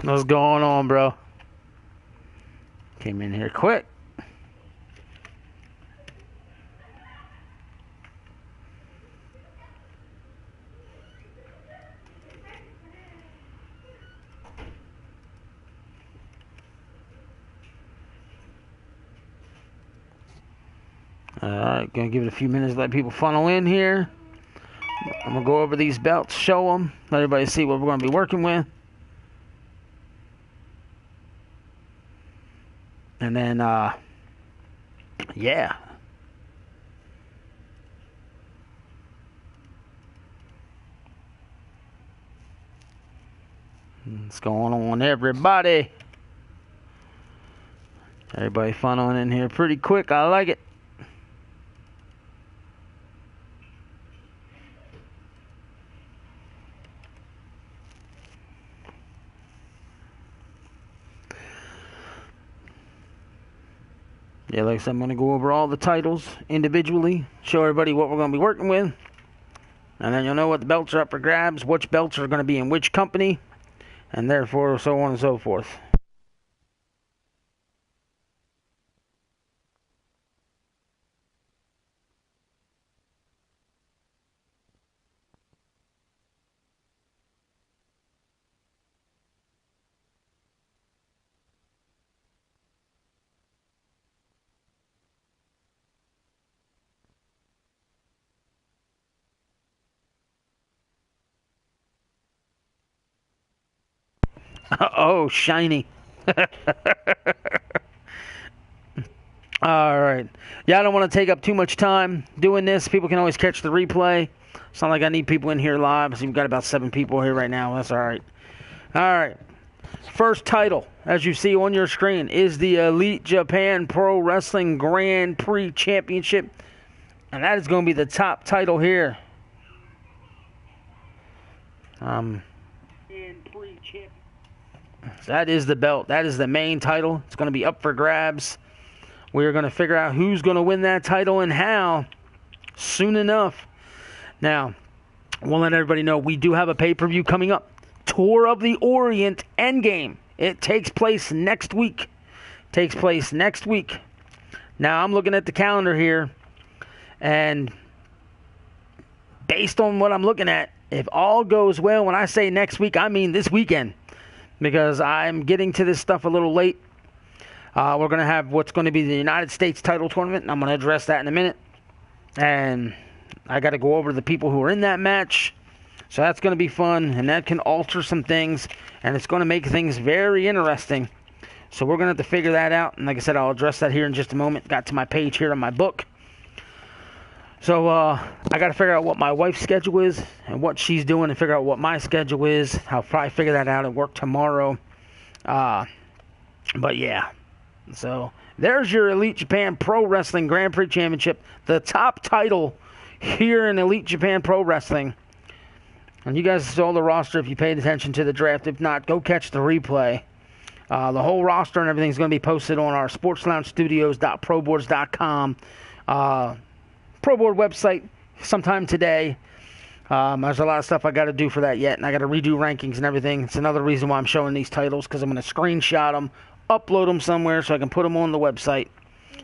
What's going on, bro? Came in here quick. Alright, gonna give it a few minutes to let people funnel in here. I'm gonna go over these belts, show them, let everybody see what we're gonna be working with. And then, yeah. What's going on, everybody? Everybody funneling in here pretty quick. I like it. Yeah, like I said, I'm going to go over all the titles individually, show everybody what we're going to be working with, and then you'll know what the belts are up for grabs, which belts are going to be in which company, and therefore so on and so forth. Oh, shiny. Alright. Yeah, I don't want to take up too much time doing this. People can always catch the replay. It's not like I need people in here live. So you've got about 7 people here right now. That's alright. Alright. First title, as you see on your screen, is the Elite Japan Pro Wrestling Grand Prix Championship. And that is going to be the top title here. So that is the belt. That is the main title. It's going to be up for grabs. We're going to figure out who's going to win that title and how soon enough. Now, we'll let everybody know we do have a pay-per-view coming up. Tour of the Orient Endgame. It takes place next week. Now, I'm looking at the calendar here, and based on what I'm looking at, if all goes well, when I say next week, I mean this weekend. Because I'm getting to this stuff a little late. We're going to have what's going to be the United States title tournament, and I'm going to address that in a minute. And I got to go over the people who are in that match. So that's going to be fun, and that can alter some things, and it's going to make things very interesting. So we're going to have to figure that out, and like I said, I'll address that here in just a moment. Got to my page here on my book. So I got to figure out what my wife's schedule is and what she's doing and figure out what my schedule is. I'll probably figure that out at work tomorrow. But yeah. So there's your Elite Japan Pro Wrestling Grand Prix Championship. The top title here in Elite Japan Pro Wrestling. And you guys saw the roster if you paid attention to the draft. If not, go catch the replay. The whole roster and everything is going to be posted on our sportsloungestudios.proboards.com. Pro Board website sometime today. There's a lot of stuff I got to do for that yet, and I got to redo rankings and everything. It's another reason why I'm showing these titles, because I'm going to screenshot them, upload them somewhere so I can put them on the website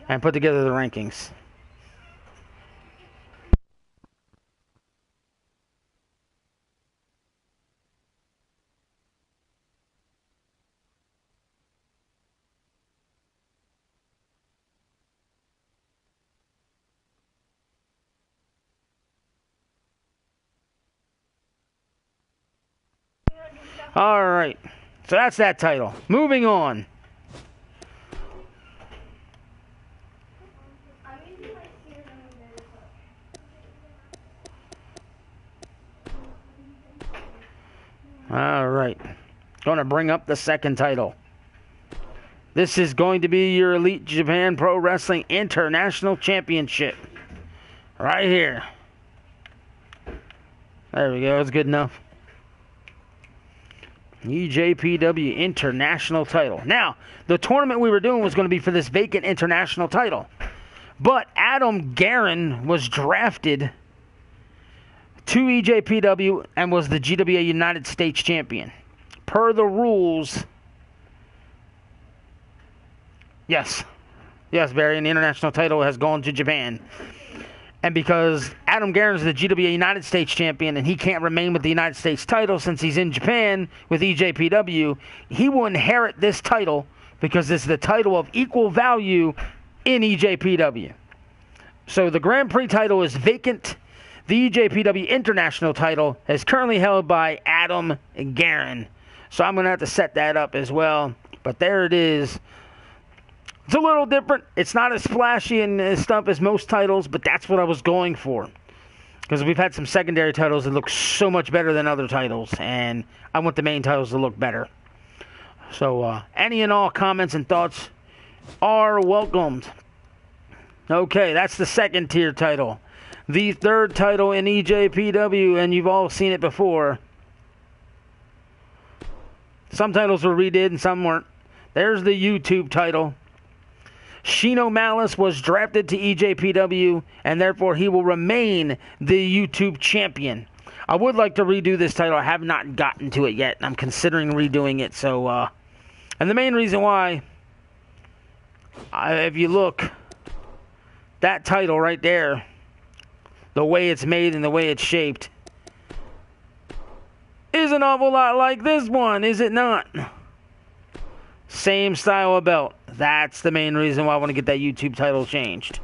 and put together the rankings. All right, so that's that title. Moving on. All right, going to bring up the second title. This is going to be your Elite Japan Pro Wrestling International Championship. Right here. There we go, it's good enough. EJPW International title. Now, the tournament we were doing was going to be for this vacant international title. But Adam Guerin was drafted to EJPW and was the GWA United States champion. per the rules, yes, Barry, and the international title has gone to Japan. And because Adam Guerin is the GWA United States champion and he can't remain with the United States title since he's in Japan with EJPW, he will inherit this title because it's the title of equal value in EJPW. So the Grand Prix title is vacant. The EJPW International title is currently held by Adam Guerin. So I'm going to have to set that up as well. But there it is. It's a little different. It's not as flashy and stuff as most titles, but that's what I was going for. Because we've had some secondary titles that look so much better than other titles, and I want the main titles to look better. So any and all comments and thoughts are welcomed. Okay, that's the second tier title. The third title in EJPW, and you've all seen it before. Some titles were redid and some weren't. There's the YouTube title. Shino Malice was drafted to EJPW, and therefore he will remain the YouTube champion. I would like to redo this title. I have not gotten to it yet. I'm considering redoing it. So, and the main reason why, if you look, that title right there, the way it's made and the way it's shaped, is an awful lot like this one, is it not? Same style of belt. That's the main reason why I want to get that YouTube title changed.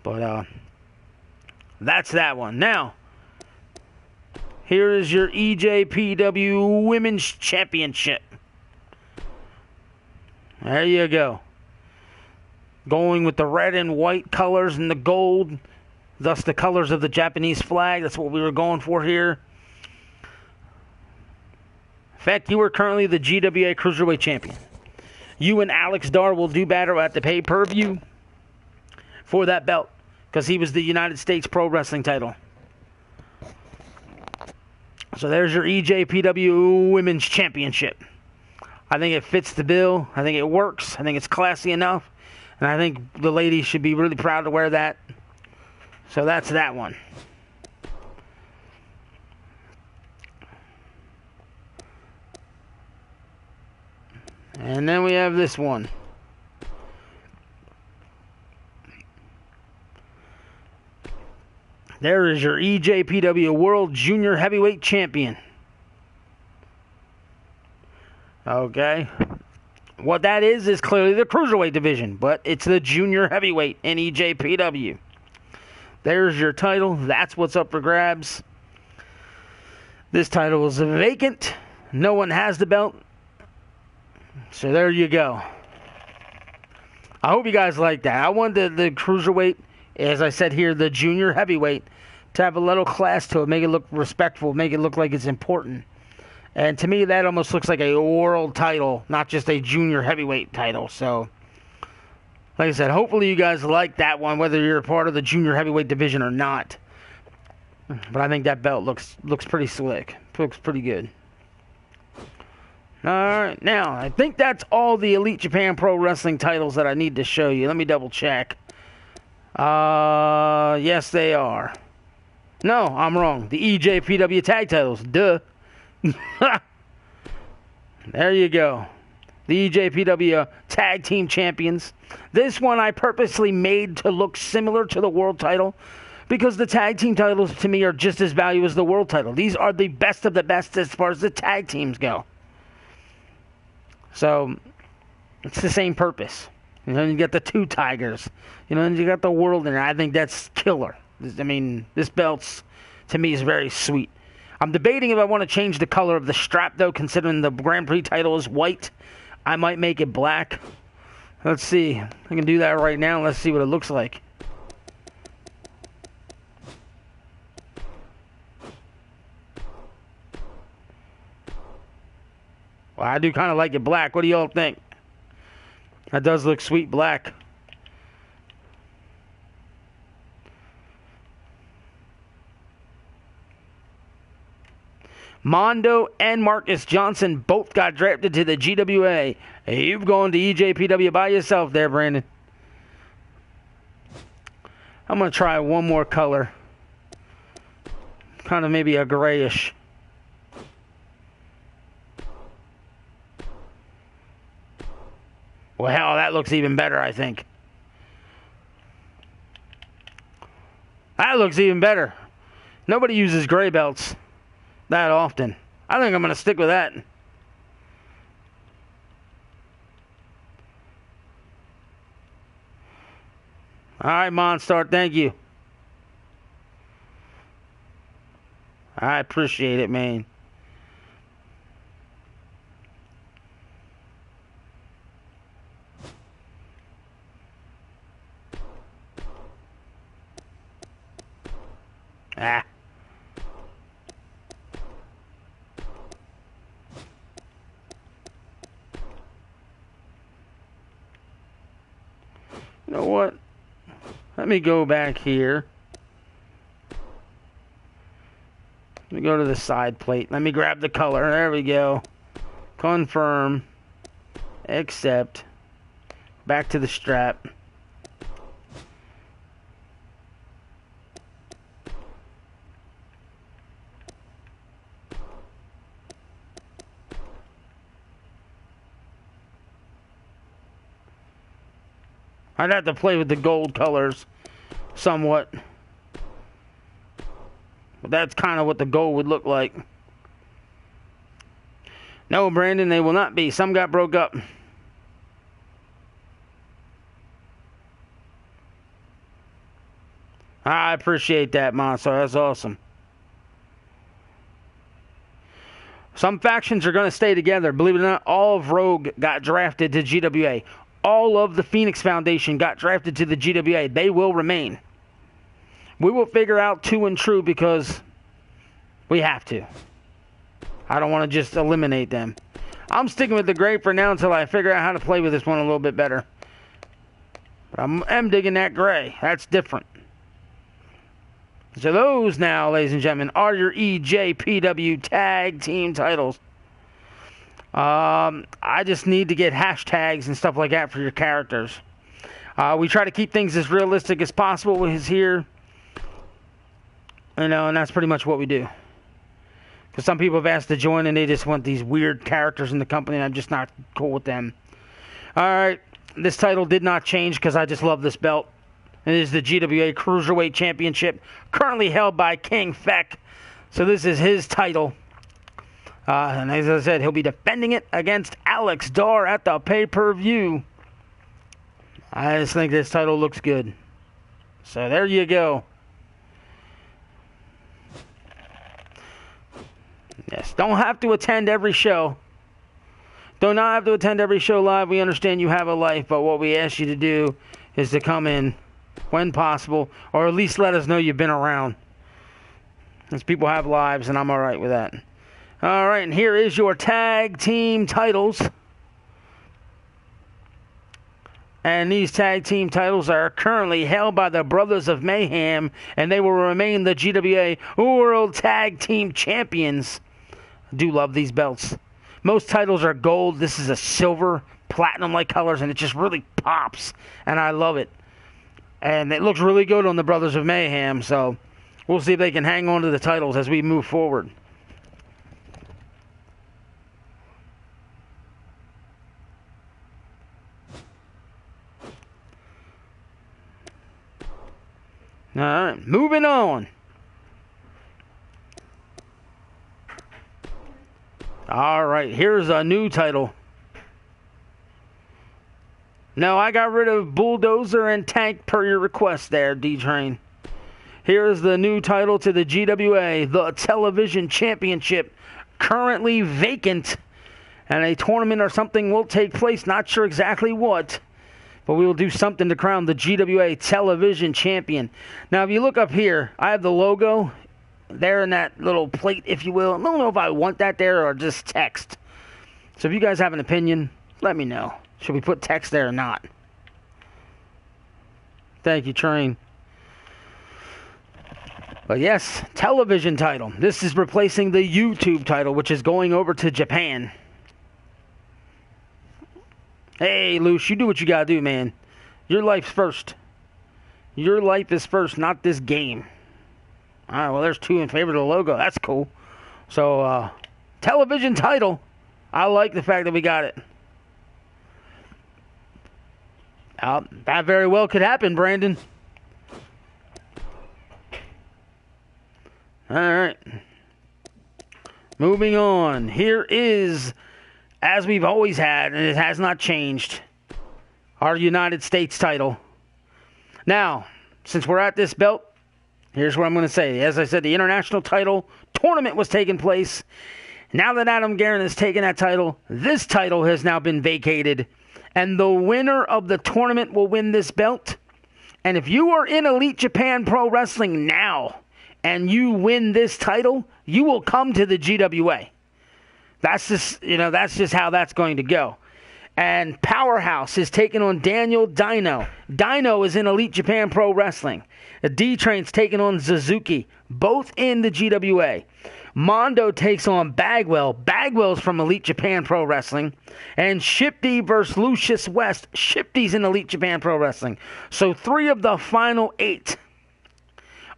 But, that's that one. Now, here is your EJPW Women's Championship. There you go. Going with the red and white colors and the gold. Thus the colors of the Japanese flag. That's what we were going for here. In fact, you are currently the GWA Cruiserweight Champion. You and Alex Dar will do battle at the pay-per-view for that belt, because he was the United States Pro Wrestling title. So there's your EJPW Women's Championship. I think it fits the bill. I think it works. I think it's classy enough. And I think the ladies should be really proud to wear that. So that's that one. And then we have this one. There is your EJPW World Junior Heavyweight Champion. Okay. What that is clearly the Cruiserweight division, but it's the Junior Heavyweight in EJPW. There's your title. That's what's up for grabs. This title is vacant. No one has the belt. So there you go. I hope you guys like that. I wanted the Cruiserweight, as I said here, the Junior Heavyweight, to have a little class to it, make it look respectful, make it look like it's important. And to me, that almost looks like a world title, not just a Junior Heavyweight title. So, like I said, hopefully you guys like that one, whether you're a part of the Junior Heavyweight division or not. But I think that belt looks pretty slick. Looks pretty good. Alright, now, I think that's all the Elite Japan Pro Wrestling titles that I need to show you. Let me double check. Yes, they are. No, I'm wrong. The EJPW tag titles. Duh. There you go. The EJPW Tag Team Champions. This one I purposely made to look similar to the World Title, because the Tag Team titles, to me, are just as valuable as the World Title. These are the best of the best as far as the tag teams go. So, it's the same purpose. You know, you got the two Tigers. You know, and you got the World in there. I think that's killer. I mean, this belt's, to me, is very sweet. I'm debating if I want to change the color of the strap, though, considering the Grand Prix title is white. I might make it black. Let's see. I can do that right now. Let's see what it looks like. Well, I do kind of like it black. What do y'all think? That does look sweet black. Mondo and Marcus Johnson both got drafted to the GWA. You've gone to EJPW by yourself there, Brandon. I'm going to try one more color. Kind of maybe a grayish. Well, hell, that looks even better, I think. That looks even better. Nobody uses gray belts that often. I think I'm going to stick with that. All right, Monstar, thank you. I appreciate it, man. Ah. You know what? Let me go back here. Let me go to the side plate. Let me grab the color. There we go. Confirm. Accept. Back to the strap. I'd have to play with the gold colors somewhat. But that's kind of what the gold would look like. No, Brandon, they will not be. Some got broke up. I appreciate that, Monster. That's awesome. Some factions are going to stay together. Believe it or not, all of Rogue got drafted to GWA. All of the Phoenix Foundation got drafted to the GWA. They will remain. We will figure out Two and True because we have to. I don't want to just eliminate them. I'm sticking with the gray for now until I figure out how to play with this one a little bit better. But I'm digging that gray. That's different. So those now, ladies and gentlemen, are your EJPW tag team titles. I just need to get hashtags and stuff like that for your characters. We try to keep things as realistic as possible with here. You know, and that's pretty much what we do. Because some people have asked to join and they just want these weird characters in the company and I'm just not cool with them. Alright, this title did not change because I just love this belt. It is the GWA Cruiserweight Championship, currently held by King Feck. So this is his title. And as I said, he'll be defending it against Alex Dar at the pay-per-view. I just think this title looks good. So there you go. Yes, don't have to attend every show. Do not have to attend every show live. We understand you have a life, but what we ask you to do is to come in when possible, or at least let us know you've been around. Because people have lives, and I'm alright with that. Alright, and here is your tag team titles. And these tag team titles are currently held by the Brothers of Mayhem, and they will remain the GWA World Tag Team Champions. I do love these belts. Most titles are gold. This is a silver, platinum-like colors, and it just really pops, and I love it. And it looks really good on the Brothers of Mayhem, so we'll see if they can hang on to the titles as we move forward. Alright, moving on. Alright, here's a new title. No, I got rid of Bulldozer and Tank per your request there, D-Train. Here's the new title to the GWA, the Television Championship, currently vacant. And a tournament or something will take place, not sure exactly what. But we will do something to crown the GWA Television Champion. Now, if you look up here, I have the logo there in that little plate, if you will. I don't know if I want that there or just text. So if you guys have an opinion, let me know. Should we put text there or not? Thank you, Train. But yes, television title. This is replacing the YouTube title, which is going over to Japan. Hey, Luce, you do what you gotta do, man. Your life's first. Your life is first, not this game. Alright, well, there's two in favor of the logo. That's cool. So, television title. I like the fact that we got it. That very well could happen, Brandon. All right. Moving on. Here is, as we've always had, and it has not changed, our United States title. Now, since we're at this belt, here's what I'm going to say. As I said, the international title tournament was taking place. Now that Adam Guerin has taken that title, this title has now been vacated. And the winner of the tournament will win this belt. And if you are in Elite Japan Pro Wrestling now and you win this title, you will come to the GWA. That's just how that's going to go. And Powerhouse is taking on Daniel Dino. Dino is in Elite Japan Pro Wrestling. D-Train's taking on Suzuki, both in the GWA. Mondo takes on Bagwell. Bagwell's from Elite Japan Pro Wrestling. And Shifty versus Lucius West. Shifty's in Elite Japan Pro Wrestling. So 3 of the final 8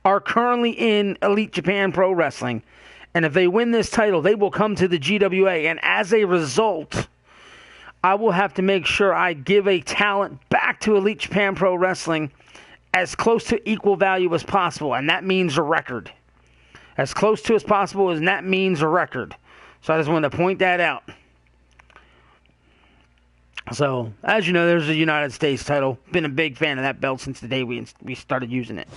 are currently in Elite Japan Pro Wrestling. And if they win this title, they will come to the GWA. And as a result, I will have to make sure I give a talent back to Elite Japan Pro Wrestling as close to equal value as possible. And that means a record. As close to as possible, and that means a record. So I just wanted to point that out. So, as you know, there's a United States title. Been a big fan of that belt since the day we started using it.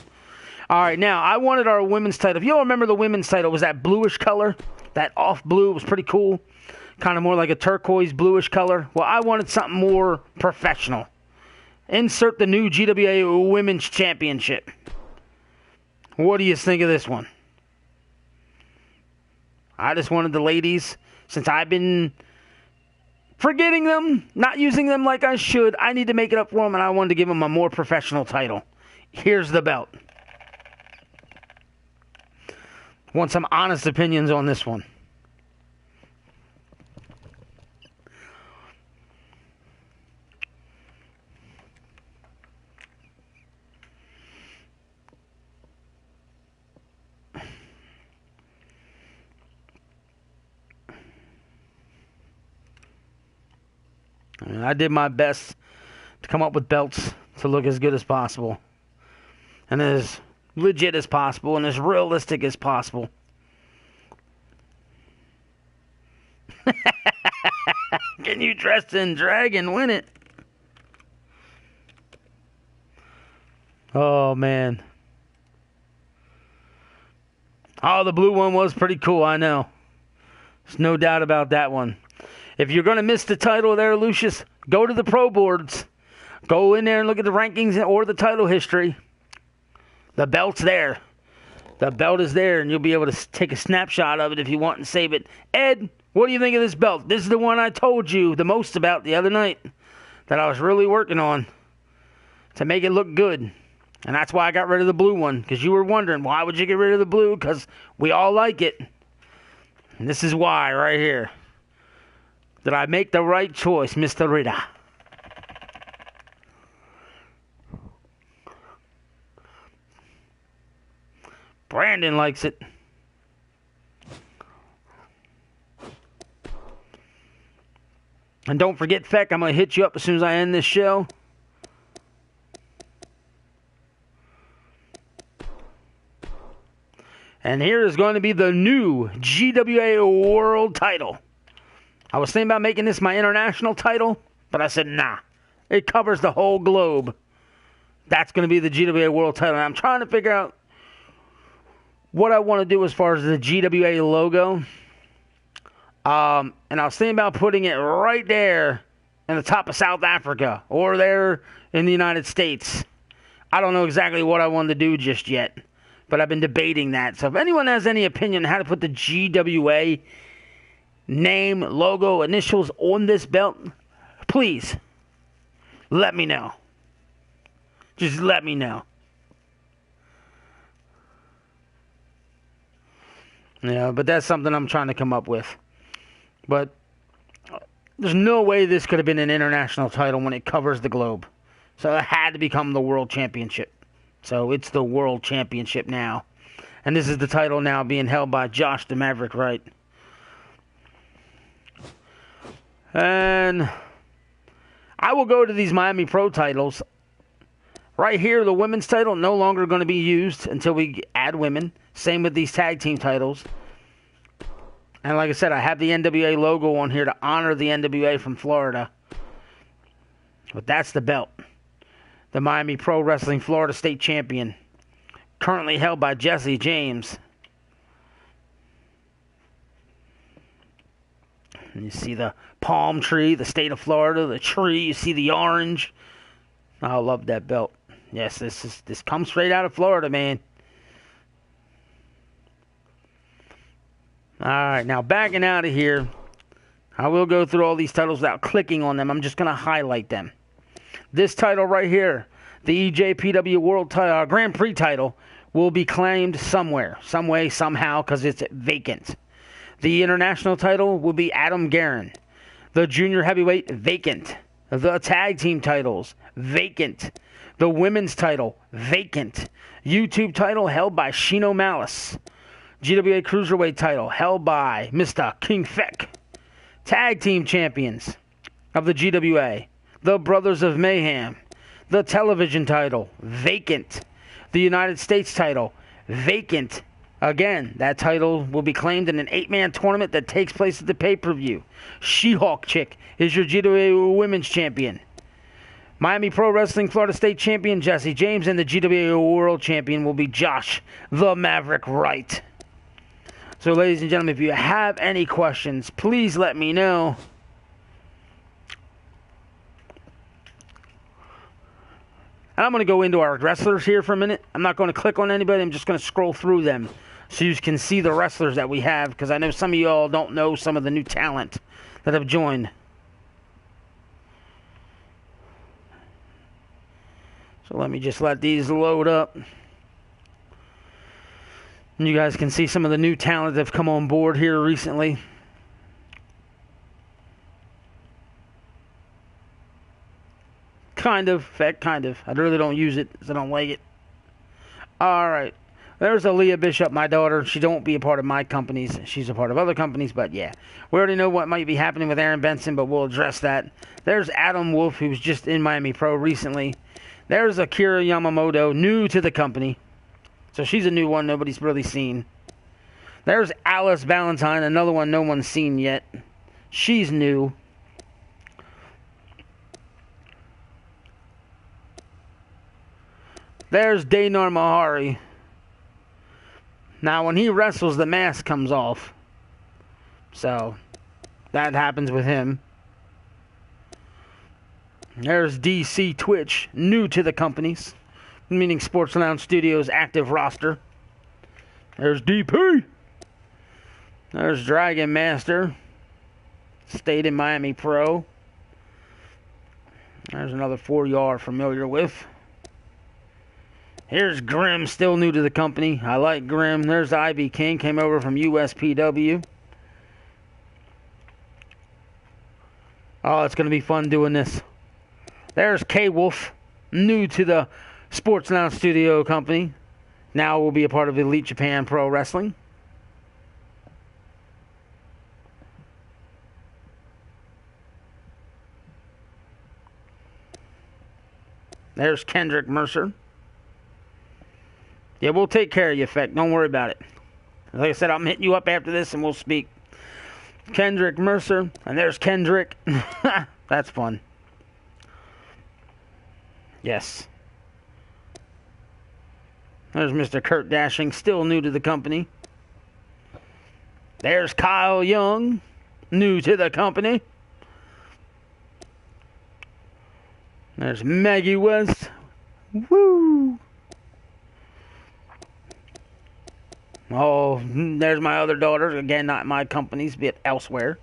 All right, now, I wanted our women's title. If you all remember the women's title, it was that bluish color. That off blue was pretty cool. Kind of more like a turquoise bluish color. Well, I wanted something more professional. Insert the new GWA Women's Championship. What do you think of this one? I just wanted the ladies, since I've been forgetting them, not using them like I should, I need to make it up for them, and I wanted to give them a more professional title. Here's the belt. Want some honest opinions on this one. I did my best to come up with belts to look as good as possible. And as legit as possible and as realistic as possible. Can you dress in drag and win it? Oh, man. Oh, the blue one was pretty cool, I know. There's no doubt about that one. If you're going to miss the title there, Lucius, go to the pro boards. Go in there and look at the rankings or the title history. The belt's there. The belt is there, and you'll be able to take a snapshot of it if you want and save it. Ed, what do you think of this belt? This is the one I told you the most about the other night that I was really working on to make it look good. And that's why I got rid of the blue one, because you were wondering, why would you get rid of the blue? Because we all like it. And this is why right here. Did I make the right choice, Mr. Rita? Brandon likes it. And don't forget, Feck, I'm going to hit you up as soon as I end this show. And here is going to be the new GWA World Title. I was thinking about making this my international title, but I said, nah. It covers the whole globe. That's going to be the GWA World Title. And I'm trying to figure out what I want to do as far as the GWA logo. And I was thinking about putting it right there in the top of South Africa or there in the United States. I don't know exactly what I want to do just yet, but I've been debating that. So if anyone has any opinion on how to put the GWA name, logo, initials on this belt, please let me know. Just let me know. Yeah, but that's something I'm trying to come up with. But there's no way this could have been an international title when it covers the globe. So it had to become the World Championship. So it's the World Championship now. And this is the title now being held by Josh the Maverick Wright. And I will go to these Miami Pro titles. Right here, the women's title no longer going to be used until we add women. Same with these tag team titles. And like I said, I have the NWA logo on here to honor the NWA from Florida. But that's the belt. The Miami Pro Wrestling Florida State Champion. Currently held by Jesse James. And you see the palm tree, the state of Florida, the tree, you see the orange. I love that belt. Yes, this comes straight out of Florida, man. Alright, now backing out of here. I will go through all these titles without clicking on them. I'm just going to highlight them. This title right here, the EJPW World Title, Grand Prix title, will be claimed somewhere, some way, somehow, because it's vacant. The international title will be Adam Guerin. The junior heavyweight, vacant. The tag team titles, vacant. The women's title, vacant. YouTube title held by Shino Malice. GWA Cruiserweight title held by Mr. King Feck. Tag team champions of the GWA, the Brothers of Mayhem. The television title, vacant. The United States title, vacant. Again, that title will be claimed in an 8-man tournament that takes place at the pay-per-view. She-Hulk Chick is your GWA Women's Champion. Miami Pro Wrestling Florida State Champion Jesse James and the GWA World Champion will be Josh the Maverick Wright. So, ladies and gentlemen, if you have any questions, please let me know. And I'm going to go into our wrestlers here for a minute. I'm not going to click on anybody. I'm just going to scroll through them so you can see the wrestlers that we have, because I know some of y'all don't know some of the new talent that have joined. So let me just let these load up. And you guys can see some of the new talent that have come on board here recently. Kind of. In fact, kind of. I really don't use it because I don't like it. Alright. There's Aaliyah Bishop, my daughter. She don't be a part of my companies. She's a part of other companies, but yeah. We already know what might be happening with Aaron Benson, but we'll address that. There's Adam Wolfe, who's just in Miami Pro recently. There's Akira Yamamoto, new to the company. So she's a new one nobody's really seen. There's Alice Valentine, another one no one's seen yet. She's new. There's Daynar Mahari. Now, when he wrestles, the mask comes off. So, that happens with him. There's DC Twitch, new to the companies, meaning Sports Lounge Studios' active roster. There's DP. There's Dragon Master, stayed in Miami Pro. There's another 4 you are familiar with. Here's Grim, still new to the company. I like Grim. There's Ivy King, came over from USPW. Oh, it's going to be fun doing this. There's K-Wolf, new to the Sports Lounge Studio company. Now will be a part of Elite Japan Pro Wrestling. There's Kendrick Mercer. Yeah, we'll take care of you, Feck. Don't worry about it. Like I said, I'm hitting you up after this and we'll speak. Kendrick Mercer. And there's Kendrick. That's fun. Yes. There's Mr. Kurt Dashing, still new to the company. There's Kyle Young, new to the company. There's Maggie West. Woo! Oh, there's my other daughter. Again, not my companies, but elsewhere.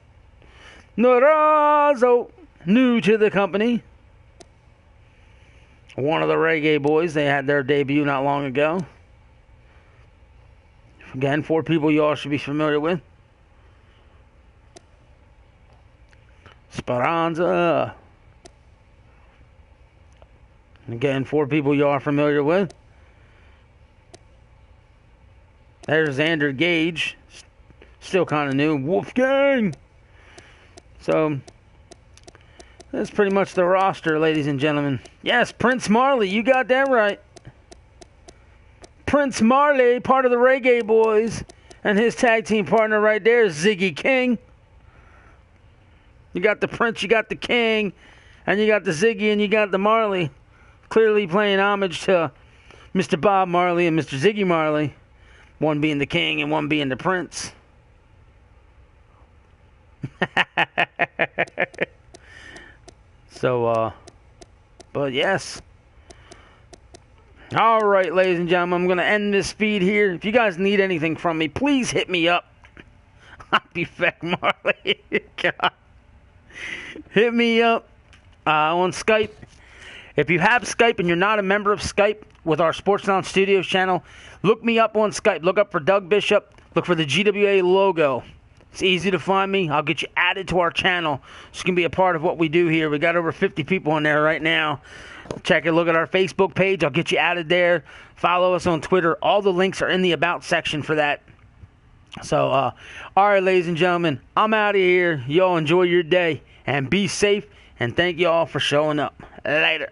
Narazo, new to the company. One of the Reggae Boys. They had their debut not long ago. Again, 4 people you all should be familiar with. Speranza. Again, 4 people you are familiar with. There's Xander Gage. Still kind of new. Wolfgang. So, That's pretty much the roster, ladies and gentlemen. Yes, Prince Marley, you got that right. Prince Marley, part of the Reggae Boys, and his tag team partner right there is Ziggy King. You got the Prince, you got the King, and you got the Ziggy, and you got the Marley. Clearly playing homage to Mr. Bob Marley and Mr. Ziggy Marley. One being the King and one being the Prince. So, but yes. All right, ladies and gentlemen, I'm going to end this feed here. If you guys need anything from me, please hit me up. I'll be back, Marley. God. Hit me up on Skype. If you have Skype and you're not a member of Skype with our Sports Lounge Studios channel, look me up on Skype. Look up for Doug Bishop. Look for the GWA logo. It's easy to find me. I'll get you added to our channel so you can be a part of what we do here. We got over 50 people on there right now. Check it. Look at our Facebook page. I'll get you added there. Follow us on Twitter. All the links are in the About section for that. So, all right, ladies and gentlemen, I'm out of here. Y'all enjoy your day and be safe. And thank you all for showing up. Later.